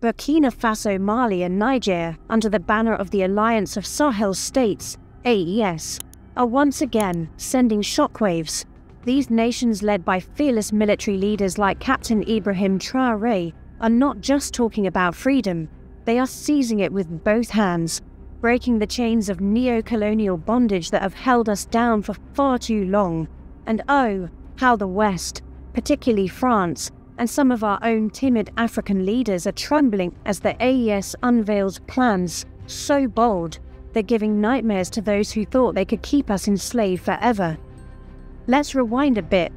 Burkina Faso, Mali and Niger, under the banner of the Alliance of Sahel States, AES, are once again sending shockwaves. These nations, led by fearless military leaders like Captain Ibrahim Traore, are not just talking about freedom, they are seizing it with both hands, breaking the chains of neo-colonial bondage that have held us down for far too long. And oh, how the West, particularly France, and some of our own timid African leaders are trembling as the AES unveils plans so bold, they're giving nightmares to those who thought they could keep us enslaved forever. Let's rewind a bit.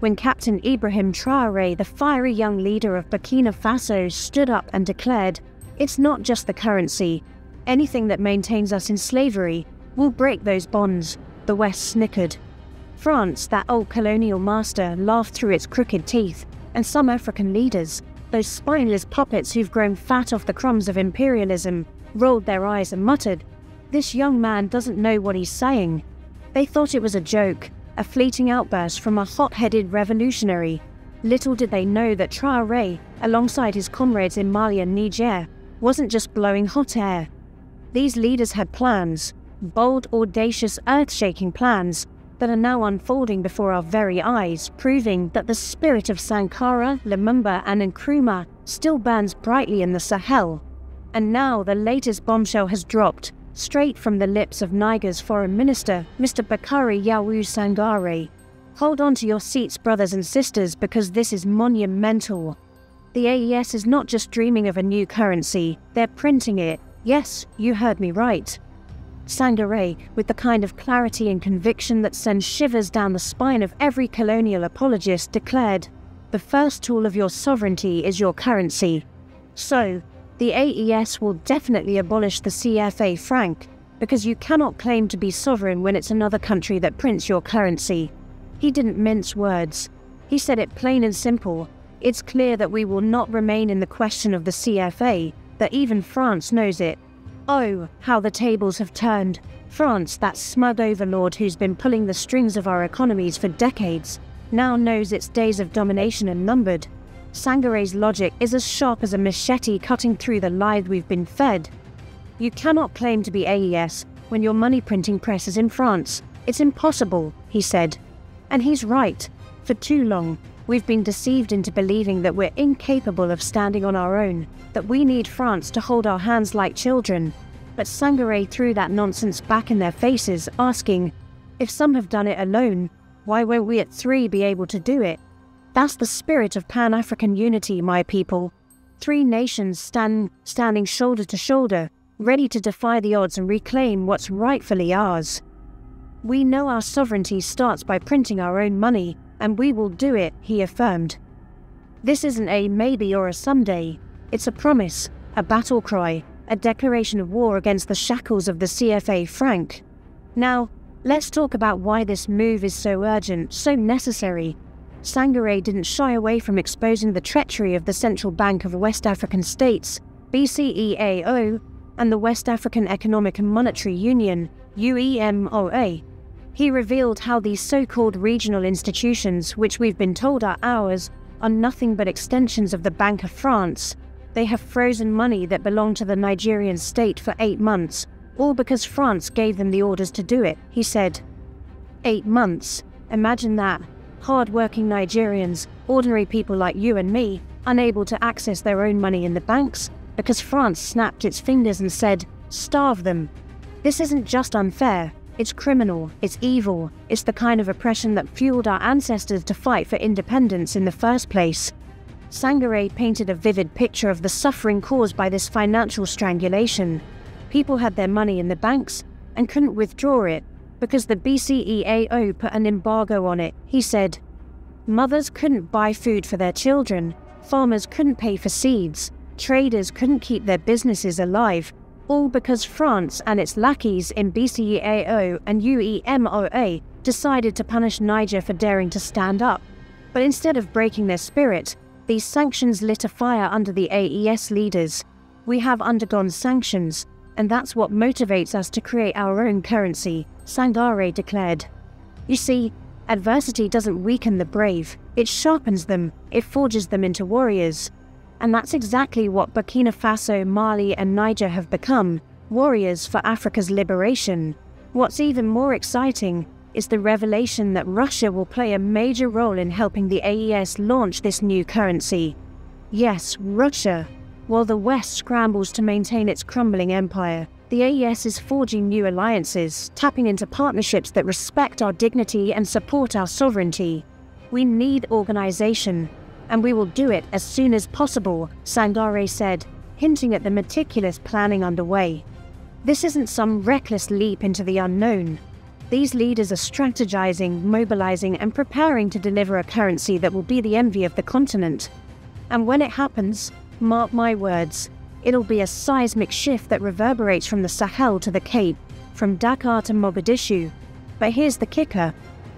When Captain Ibrahim Traore, the fiery young leader of Burkina Faso, stood up and declared, "It's not just the currency. Anything that maintains us in slavery will break those bonds," the West snickered. France, that old colonial master, laughed through its crooked teeth, and some African leaders, those spineless puppets who've grown fat off the crumbs of imperialism, rolled their eyes and muttered, "This young man doesn't know what he's saying." They thought it was a joke, a fleeting outburst from a hot-headed revolutionary. Little did they know that Traore, alongside his comrades in Mali and Niger, wasn't just blowing hot air. These leaders had plans, bold, audacious, earth-shaking plans, that are now unfolding before our very eyes, proving that the spirit of Sankara, Lumumba and Nkrumah still burns brightly in the Sahel. And now the latest bombshell has dropped, straight from the lips of Niger's foreign minister, Mr. Bakary Yawou Sangare. Hold on to your seats, brothers and sisters, because this is monumental. The AES is not just dreaming of a new currency, they're printing it. Yes, you heard me right. Sangare, with the kind of clarity and conviction that sends shivers down the spine of every colonial apologist, declared, "The first tool of your sovereignty is your currency." So, the AES will definitely abolish the CFA franc, because you cannot claim to be sovereign when it's another country that prints your currency. He didn't mince words. He said it plain and simple. It's clear that we will not remain in the question of the CFA, that even France knows it. Oh, how the tables have turned. France, that smug overlord who's been pulling the strings of our economies for decades, now knows its days of domination are numbered. Sangare's logic is as sharp as a machete cutting through the lie we've been fed. You cannot claim to be AES when your money printing press is in France. It's impossible, he said. And he's right. For too long, we've been deceived into believing that we're incapable of standing on our own, that we need France to hold our hands like children. But Sangare threw that nonsense back in their faces, asking, "If some have done it alone, why won't we at three be able to do it?" That's the spirit of Pan-African unity, my people. Three nations standing shoulder to shoulder, ready to defy the odds and reclaim what's rightfully ours. We know our sovereignty starts by printing our own money, and we will do it, he affirmed. This isn't a maybe or a someday. It's a promise, a battle cry, a declaration of war against the shackles of the CFA franc. Now, let's talk about why this move is so urgent, so necessary. Sangare didn't shy away from exposing the treachery of the Central Bank of West African States, BCEAO, and the West African Economic and Monetary Union, UEMOA. He revealed how these so-called regional institutions, which we've been told are ours, are nothing but extensions of the Bank of France. They have frozen money that belonged to the Nigerian state for 8 months, all because France gave them the orders to do it, he said. 8 months. Imagine that. Hard-working Nigerians, ordinary people like you and me, unable to access their own money in the banks, because France snapped its fingers and said, "Starve them." This isn't just unfair. It's criminal, it's evil, it's the kind of oppression that fueled our ancestors to fight for independence in the first place. Sangare painted a vivid picture of the suffering caused by this financial strangulation. People had their money in the banks and couldn't withdraw it because the BCEAO put an embargo on it, he said. Mothers couldn't buy food for their children, farmers couldn't pay for seeds, traders couldn't keep their businesses alive, all because France and its lackeys in BCEAO and UEMOA decided to punish Niger for daring to stand up. But instead of breaking their spirit, these sanctions lit a fire under the AES leaders. We have undergone sanctions, and that's what motivates us to create our own currency, Sangare declared. You see, adversity doesn't weaken the brave, it sharpens them, it forges them into warriors. And that's exactly what Burkina Faso, Mali and Niger have become, warriors for Africa's liberation. What's even more exciting is the revelation that Russia will play a major role in helping the AES launch this new currency. Yes, Russia. While the West scrambles to maintain its crumbling empire, the AES is forging new alliances, tapping into partnerships that respect our dignity and support our sovereignty. We need organization, and we will do it as soon as possible, Traore said, hinting at the meticulous planning underway. This isn't some reckless leap into the unknown. These leaders are strategizing, mobilizing, and preparing to deliver a currency that will be the envy of the continent. And when it happens, mark my words, it'll be a seismic shift that reverberates from the Sahel to the Cape, from Dakar to Mogadishu. But here's the kicker.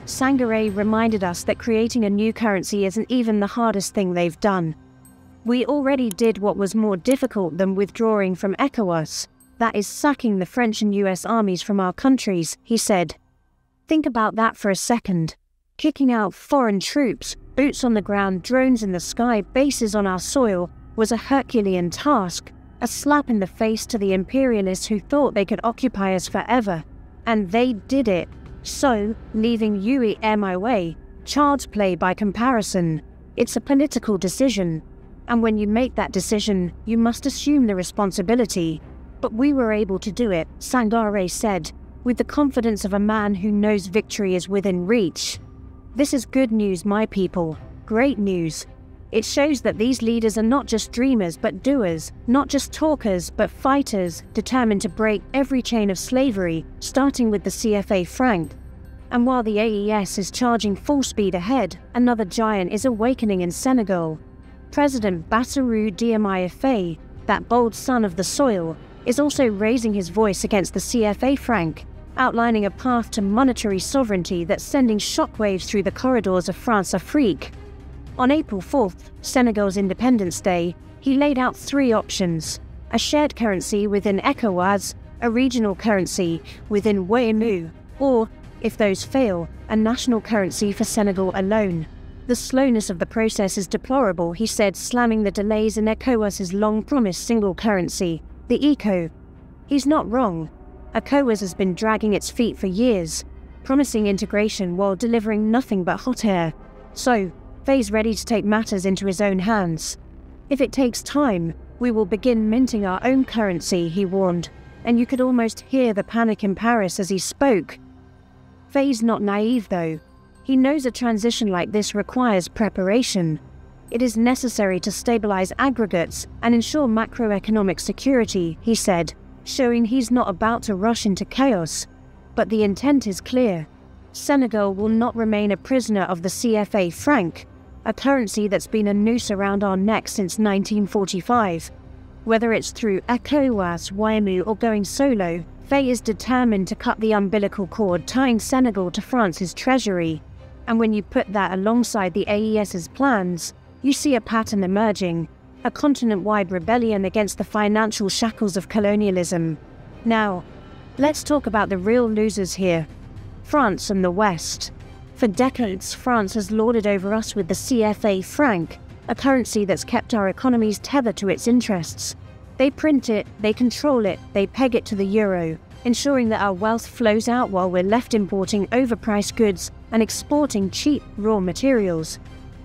Traore reminded us that creating a new currency isn't even the hardest thing they've done. We already did what was more difficult than withdrawing from ECOWAS. That is sacking the French and US armies from our countries, he said. Think about that for a second. Kicking out foreign troops, boots on the ground, drones in the sky, bases on our soil, was a Herculean task, a slap in the face to the imperialists who thought they could occupy us forever. And they did it. So, leaving UEMIA, child's play by comparison. It's a political decision. And when you make that decision, you must assume the responsibility. But we were able to do it, Traore said, with the confidence of a man who knows victory is within reach. This is good news, my people. Great news. It shows that these leaders are not just dreamers but doers, not just talkers but fighters, determined to break every chain of slavery, starting with the CFA franc. And while the AES is charging full speed ahead, another giant is awakening in Senegal. President Bassirou Diomaye Faye, that bold son of the soil, is also raising his voice against the CFA franc, outlining a path to monetary sovereignty that's sending shockwaves through the corridors of France-Afrique. On April 4th, Senegal's Independence Day, he laid out 3 options: a shared currency within ECOWAS, a regional currency within WEMU, or, if those fail, a national currency for Senegal alone. The slowness of the process is deplorable, he said, slamming the delays in ECOWAS's long-promised single currency, the ECO. He's not wrong. ECOWAS has been dragging its feet for years, promising integration while delivering nothing but hot air. So, Faye's ready to take matters into his own hands. If it takes time, we will begin minting our own currency, he warned, and you could almost hear the panic in Paris as he spoke. Faye's not naive, though. He knows a transition like this requires preparation. It is necessary to stabilize aggregates and ensure macroeconomic security, he said, showing he's not about to rush into chaos. But the intent is clear. Senegal will not remain a prisoner of the CFA franc, a currency that's been a noose around our necks since 1945. Whether it's through ECOWAS, WEMU or going solo, Faye is determined to cut the umbilical cord tying Senegal to France's treasury. And when you put that alongside the AES's plans, you see a pattern emerging, a continent-wide rebellion against the financial shackles of colonialism. Now, let's talk about the real losers here. France and the West. For decades, France has lorded over us with the CFA franc, a currency that's kept our economies tethered to its interests. They print it, they control it, they peg it to the euro, ensuring that our wealth flows out while we're left importing overpriced goods and exporting cheap raw materials.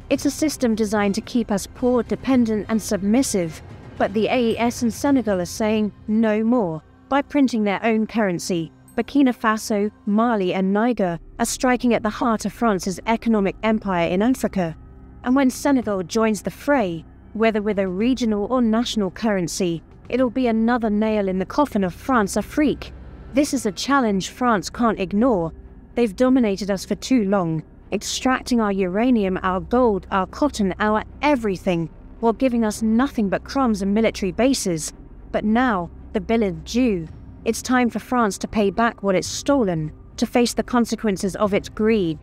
It's a system designed to keep us poor, dependent and submissive, but the AES and Senegal are saying no more. By printing their own currency, Burkina Faso, Mali and Niger are striking at the heart of France's economic empire in Africa. And when Senegal joins the fray, whether with a regional or national currency, it'll be another nail in the coffin of France-Afrique. This is a challenge France can't ignore. They've dominated us for too long, extracting our uranium, our gold, our cotton, our everything, while giving us nothing but crumbs and military bases. But now, the bill is due. It's time for France to pay back what it's stolen, to face the consequences of its greed.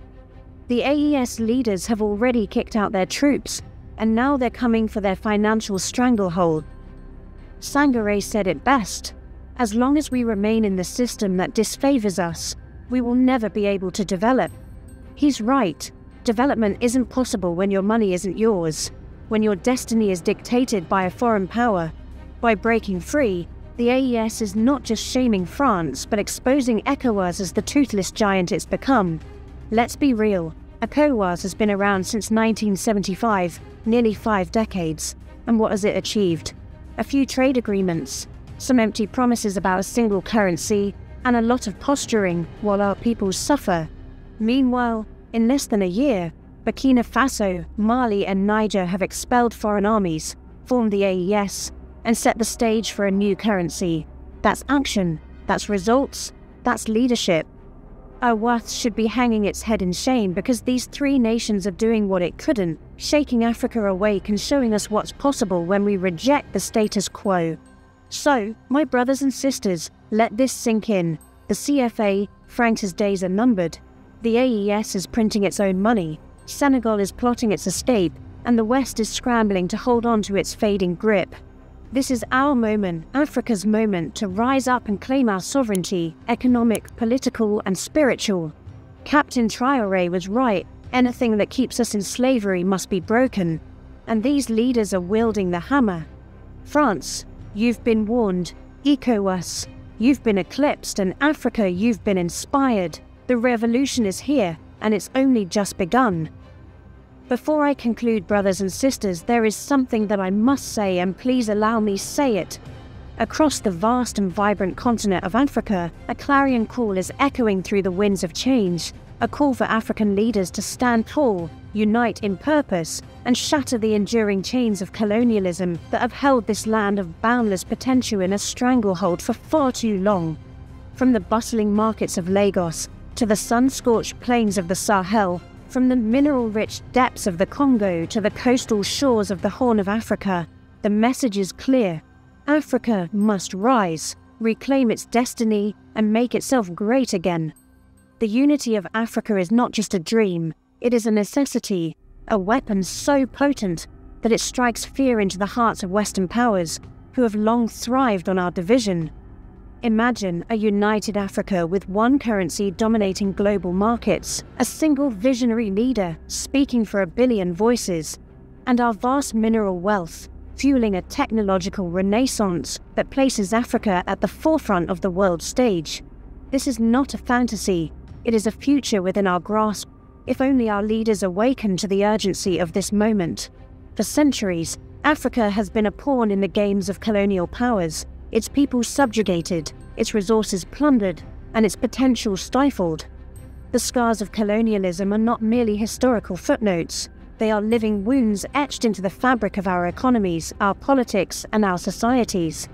The AES leaders have already kicked out their troops, and now they're coming for their financial stranglehold. Traore said it best. As long as we remain in the system that disfavors us, we will never be able to develop. He's right. Development isn't possible when your money isn't yours. when your destiny is dictated by a foreign power. By breaking free, the AES is not just shaming France, but exposing ECOWAS as the toothless giant it's become. Let's be real, ECOWAS has been around since 1975, nearly 5 decades. And what has it achieved? A few trade agreements, some empty promises about a single currency, and a lot of posturing while our peoples suffer. Meanwhile, in less than a year, Burkina Faso, Mali and Niger have expelled foreign armies, formed the AES, and set the stage for a new currency. That's action, that's results, that's leadership. Our worth should be hanging its head in shame because these 3 nations are doing what it couldn't, shaking Africa awake and showing us what's possible when we reject the status quo. So, my brothers and sisters, let this sink in. The CFA, Frank's days are numbered. The AES is printing its own money. Senegal is plotting its escape, and the West is scrambling to hold on to its fading grip. This is our moment, Africa's moment, to rise up and claim our sovereignty, economic, political, and spiritual. Captain Traore was right. Anything that keeps us in slavery must be broken. And these leaders are wielding the hammer. France, you've been warned. ECOWAS, you've been eclipsed. And Africa, you've been inspired. The revolution is here, and it's only just begun. Before I conclude, brothers and sisters, there is something that I must say, and please allow me say it. Across the vast and vibrant continent of Africa, a clarion call is echoing through the winds of change, a call for African leaders to stand tall, unite in purpose, and shatter the enduring chains of colonialism that have held this land of boundless potential in a stranglehold for far too long. From the bustling markets of Lagos to the sun-scorched plains of the Sahel, from the mineral-rich depths of the Congo to the coastal shores of the Horn of Africa, the message is clear. Africa must rise, reclaim its destiny, and make itself great again. The unity of Africa is not just a dream, it is a necessity, a weapon so potent that it strikes fear into the hearts of Western powers, who have long thrived on our division. Imagine a united Africa with one currency dominating global markets, a single visionary leader speaking for 1 billion voices, and our vast mineral wealth fueling a technological renaissance that places Africa at the forefront of the world stage. This is not a fantasy, it is a future within our grasp, if only our leaders awaken to the urgency of this moment. For centuries, Africa has been a pawn in the games of colonial powers, its people subjugated, its resources plundered, and its potential stifled. The scars of colonialism are not merely historical footnotes, they are living wounds etched into the fabric of our economies, our politics, and our societies.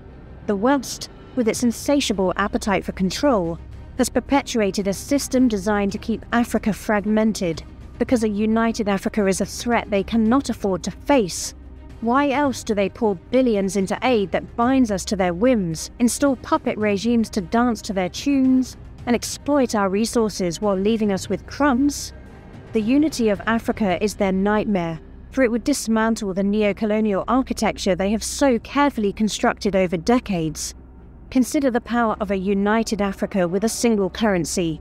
The West, with its insatiable appetite for control, has perpetuated a system designed to keep Africa fragmented, because a united Africa is a threat they cannot afford to face. Why else do they pour billions into aid that binds us to their whims, install puppet regimes to dance to their tunes, and exploit our resources while leaving us with crumbs? The unity of Africa is their nightmare, for it would dismantle the neo-colonial architecture they have so carefully constructed over decades. Consider the power of a united Africa with a single currency.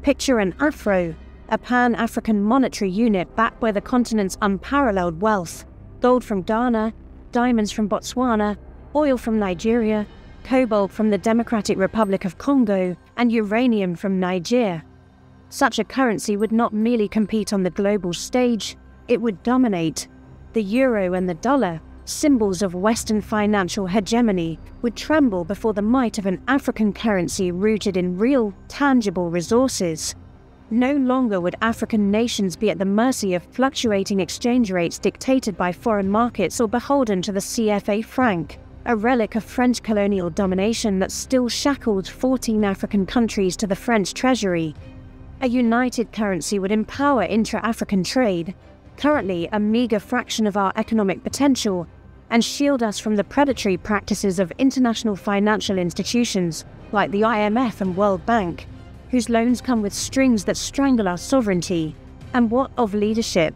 Picture an Afro, a pan-African monetary unit backed by the continent's unparalleled wealth. Gold from Ghana, diamonds from Botswana, oil from Nigeria, cobalt from the Democratic Republic of Congo, and uranium from Niger. Such a currency would not merely compete on the global stage, it would dominate. The euro and the dollar, symbols of Western financial hegemony, would tremble before the might of an African currency rooted in real, tangible resources. No longer would African nations be at the mercy of fluctuating exchange rates dictated by foreign markets or beholden to the CFA franc, a relic of French colonial domination that still shackled 14 African countries to the French treasury. A united currency would empower intra-African trade, currently a meager fraction of our economic potential, and shield us from the predatory practices of international financial institutions like the IMF and World Bank, whose loans come with strings that strangle our sovereignty. And what of leadership?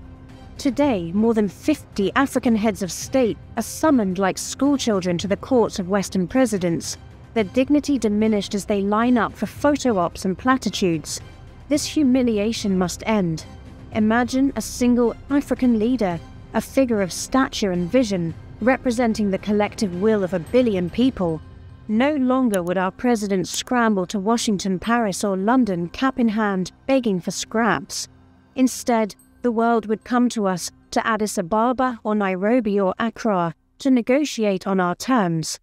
Today, more than 50 African heads of state are summoned like schoolchildren to the courts of Western presidents, their dignity diminished as they line up for photo ops and platitudes. This humiliation must end. Imagine a single African leader a figure of stature and vision, representing the collective will of 1 billion people. No longer would our presidents scramble to Washington, Paris, or London, cap in hand, begging for scraps. Instead, the world would come to us, to Addis Ababa or Nairobi or Accra, to negotiate on our terms.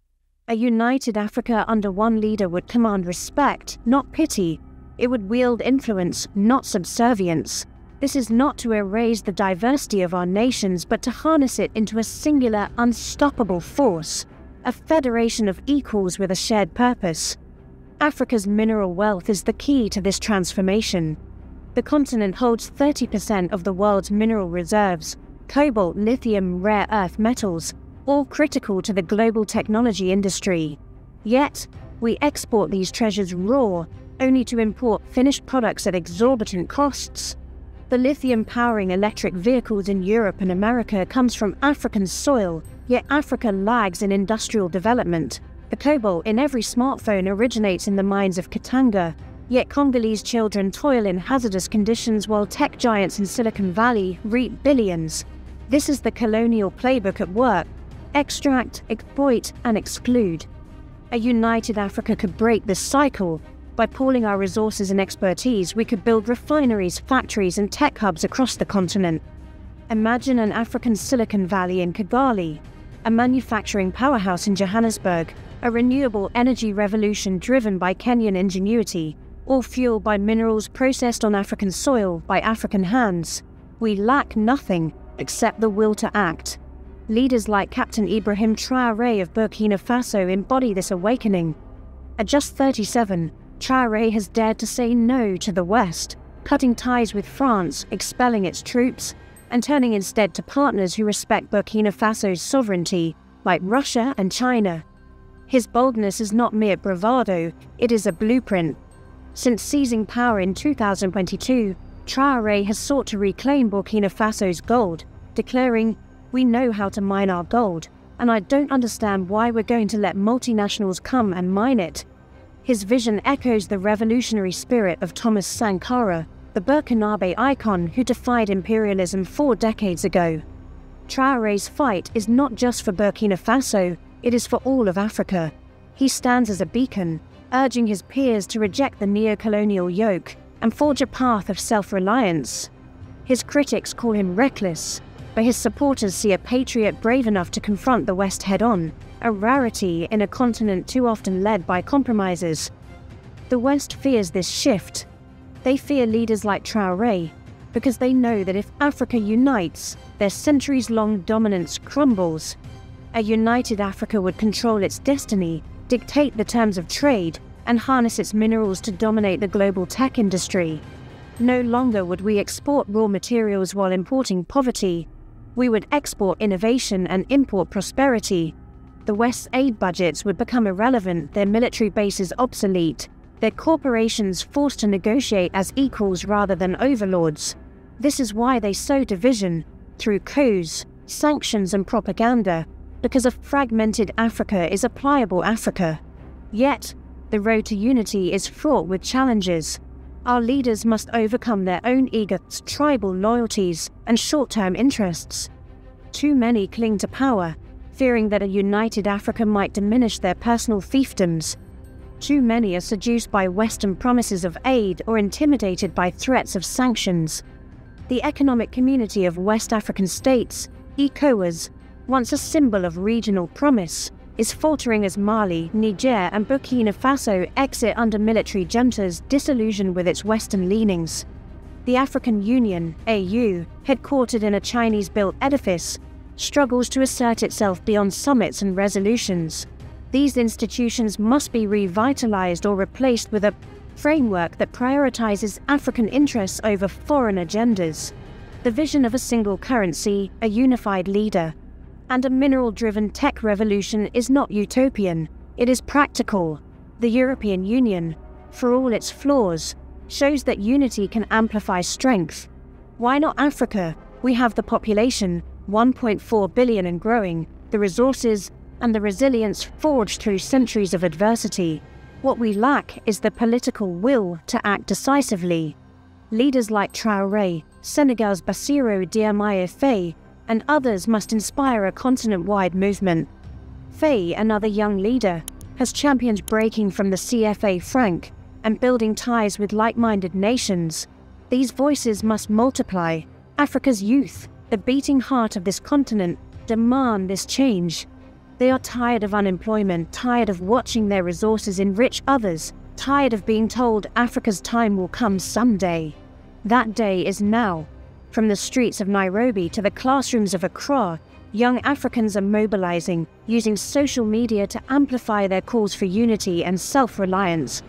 A united Africa under one leader would command respect, not pity. It would wield influence, not subservience. This is not to erase the diversity of our nations, but to harness it into a singular, unstoppable force, a federation of equals with a shared purpose. Africa's mineral wealth is the key to this transformation. The continent holds 30% of the world's mineral reserves: cobalt, lithium, rare earth metals, all critical to the global technology industry. Yet, we export these treasures raw, only to import finished products at exorbitant costs. The lithium powering electric vehicles in Europe and America comes from African soil, yet Africa lags in industrial development. The cobalt in every smartphone originates in the mines of Katanga, yet Congolese children toil in hazardous conditions while tech giants in Silicon Valley reap billions. This is the colonial playbook at work: extract, exploit, and exclude. A united Africa could break this cycle. By pooling our resources and expertise, we could build refineries, factories, and tech hubs across the continent. Imagine an African Silicon Valley in Kigali, a manufacturing powerhouse in Johannesburg, a renewable energy revolution driven by Kenyan ingenuity, all fueled by minerals processed on African soil by African hands. We lack nothing except the will to act. Leaders like Captain Ibrahim Traore of Burkina Faso embody this awakening. At just 37, Traore has dared to say no to the West, cutting ties with France, expelling its troops, and turning instead to partners who respect Burkina Faso's sovereignty, like Russia and China. His boldness is not mere bravado, it is a blueprint. Since seizing power in 2022, Traore has sought to reclaim Burkina Faso's gold, declaring, "We know how to mine our gold, and I don't understand why we're going to let multinationals come and mine it." His vision echoes the revolutionary spirit of Thomas Sankara, the Burkinabe icon who defied imperialism 4 decades ago. Traore's fight is not just for Burkina Faso, it is for all of Africa. He stands as a beacon, urging his peers to reject the neo-colonial yoke and forge a path of self-reliance. His critics call him reckless, but his supporters see a patriot brave enough to confront the West head-on, a rarity in a continent too often led by compromises. The West fears this shift. They fear leaders like Traore, because they know that if Africa unites, their centuries-long dominance crumbles. A united Africa would control its destiny, dictate the terms of trade, and harness its minerals to dominate the global tech industry. No longer would we export raw materials while importing poverty. We would export innovation and import prosperity. The West's aid budgets would become irrelevant, their military bases obsolete, their corporations forced to negotiate as equals rather than overlords. This is why they sow division, through coups, sanctions and propaganda, because a fragmented Africa is a pliable Africa. Yet, the road to unity is fraught with challenges. Our leaders must overcome their own egos, tribal loyalties, and short-term interests. Too many cling to power, fearing that a united Africa might diminish their personal fiefdoms. Too many are seduced by Western promises of aid or intimidated by threats of sanctions. The Economic Community of West African States, ECOWAS, once a symbol of regional promise, is faltering as Mali, Niger and Burkina Faso exit under military juntas disillusioned with its Western leanings. The African Union, AU, headquartered in a Chinese-built edifice, struggles to assert itself beyond summits and resolutions. These institutions must be revitalized or replaced with a framework that prioritizes African interests over foreign agendas. The vision of a single currency, a unified leader, and a mineral-driven tech revolution is not utopian, it is practical. The European Union, for all its flaws, shows that unity can amplify strength. Why not Africa? We have the population, 1.4 billion and growing, the resources, and the resilience forged through centuries of adversity. What we lack is the political will to act decisively. Leaders like Traore, Senegal's Bassirou Diomaye Faye, and others must inspire a continent-wide movement. Faye, another young leader, has championed breaking from the CFA franc and building ties with like-minded nations. These voices must multiply. Africa's youth, the beating heart of this continent, demand this change. They are tired of unemployment, tired of watching their resources enrich others, tired of being told Africa's time will come someday. That day is now. From the streets of Nairobi to the classrooms of Accra, young Africans are mobilizing, using social media to amplify their calls for unity and self-reliance.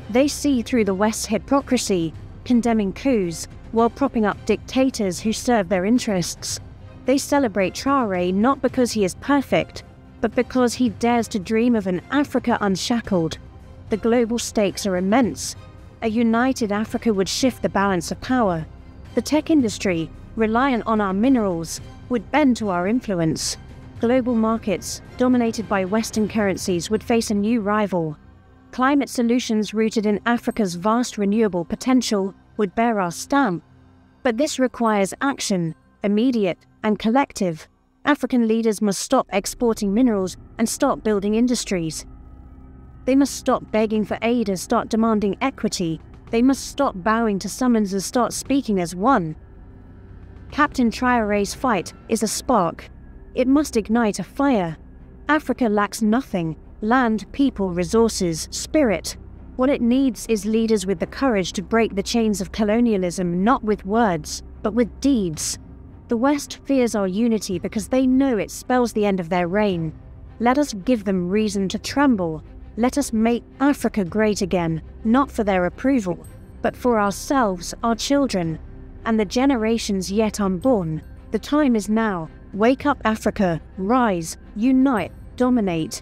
They see through the West's hypocrisy, condemning coups, while propping up dictators who serve their interests. They celebrate Traore not because he is perfect, but because he dares to dream of an Africa unshackled. The global stakes are immense. A united Africa would shift the balance of power. The tech industry, reliant on our minerals, would bend to our influence. Global markets, dominated by Western currencies, would face a new rival. Climate solutions rooted in Africa's vast renewable potential would bear our stamp. But this requires action, immediate and collective. African leaders must stop exporting minerals and stop building industries. They must stop begging for aid and start demanding equity. They must stop bowing to summons and start speaking as one. Captain Traore's fight is a spark. It must ignite a fire. Africa lacks nothing: land, people, resources, spirit. What it needs is leaders with the courage to break the chains of colonialism, not with words, but with deeds. The West fears our unity because they know it spells the end of their reign. Let us give them reason to tremble. Let us make Africa great again, not for their approval, but for ourselves, our children, and the generations yet unborn. The time is now. Wake up, Africa. Rise, unite, dominate.